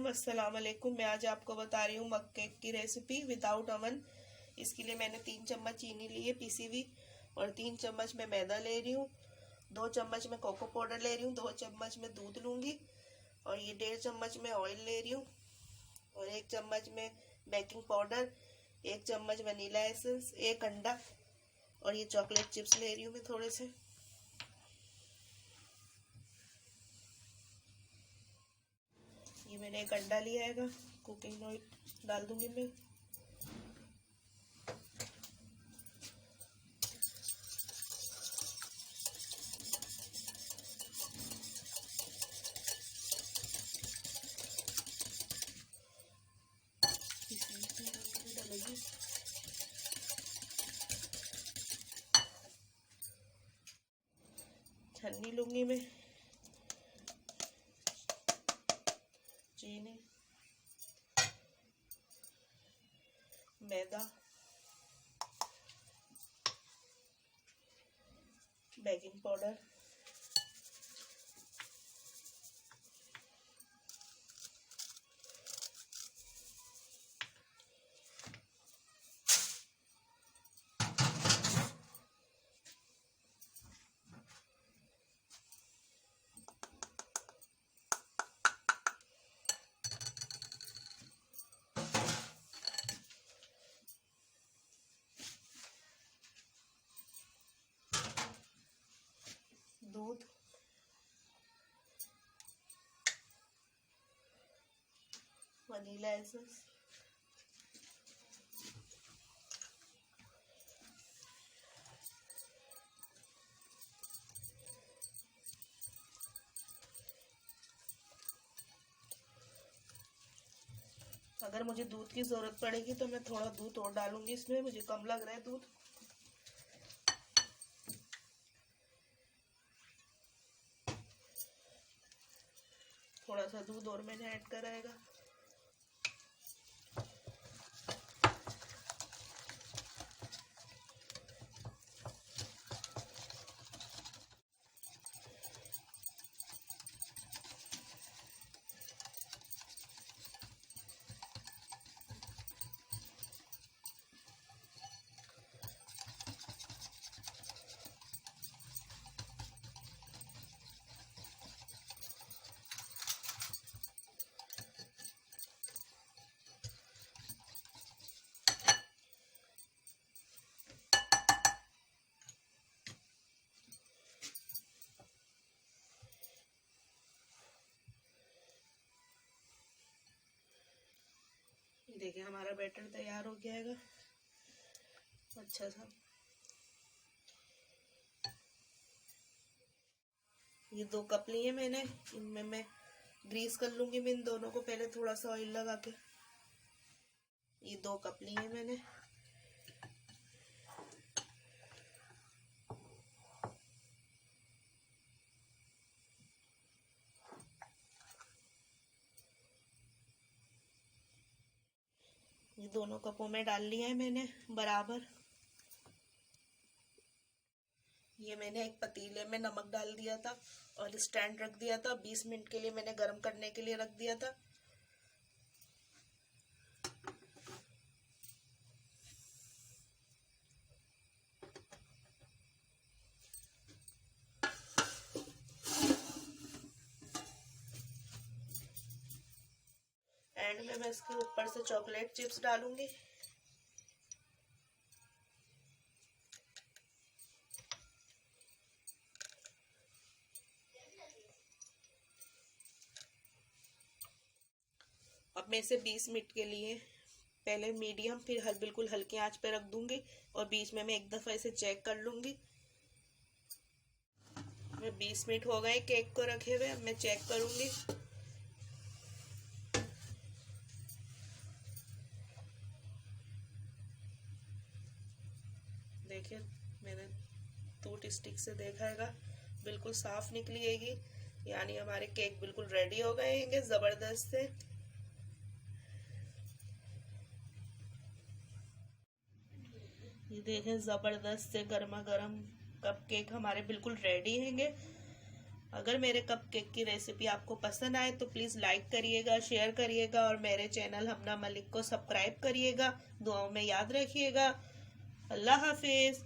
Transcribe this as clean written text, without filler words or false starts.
अस्सलाम वालेकुम। मैं आज आपको बता रही हूँ मग केक की रेसिपी विदाउट अवन। इसके लिए मैंने 3 चम्मच चीनी ली है पिसी हुई, और 3 चम्मच मैं मैदा ले रही हूँ, 2 चम्मच मैं कोको पाउडर ले रही हूँ, 2 चम्मच मैं दूध लूँगी, और ये 1.5 चम्मच मैं ऑयल ले रही हूँ, और 1 चम्मच में बेकिंग पाउडर, 1 चम्मच वनीला एसेंस, 1 अंडा, और ये चॉकलेट चिप्स ले रही हूँ मैं थोड़े से। ये मैंने 1 अंडा लिया है, कुकिंग ऑयल डाल दूंगी मैं। डालेगी छन्नी लूंगी मैं, चीनी, मैदा, बेकिंग पाउडर, दूध, वनीला एसेंस, अगर मुझे दूध की जरूरत पड़ेगी तो मैं थोड़ा दूध और डालूंगी इसमें, मुझे कम लग रहा है दूध। थोड़ा सा दूध और मैंने ऐड कराएगा। देखिए हमारा बैटर तैयार हो गया है अच्छा सा। ये 2 कप लिए मैंने, इनमें मैं ग्रीस कर लूंगी मैं इन दोनों को पहले थोड़ा सा ऑयल लगा के। ये 2 कप लिए मैंने। ये दोनों कपों में डाल लिया है मैंने बराबर। ये मैंने एक पतीले में नमक डाल दिया था और स्टैंड रख दिया था, 20 मिनट के लिए मैंने गर्म करने के लिए रख दिया था। एंड में मैं इसके ऊपर से चॉकलेट चिप्स डालूंगी। अब मैं इसे 20 मिनट के लिए पहले मीडियम फिर बिल्कुल हल्की आंच पे रख दूंगी, और बीच में मैं एक दफा इसे चेक कर लूंगी। मैं 20 मिनट हो गए केक को रखे हुए, अब मैं चेक करूंगी। देखिए मैंने टूथ स्टिक से देखा है, बिल्कुल साफ निकली है, यानी हमारे केक बिल्कुल रेडी हो गए हैं जबरदस्त से। ये देखें जबरदस्त से गर्मा गर्म कप केक हमारे बिल्कुल रेडी हैंगे। अगर मेरे कपकेक की रेसिपी आपको पसंद आए तो प्लीज़ लाइक करिएगा, शेयर करिएगा और मेरे चैनल हमना मलिक को सब्सक्राइब करिएगा। दुआओं में याद रखिएगा। अल्लाह हाफिज़।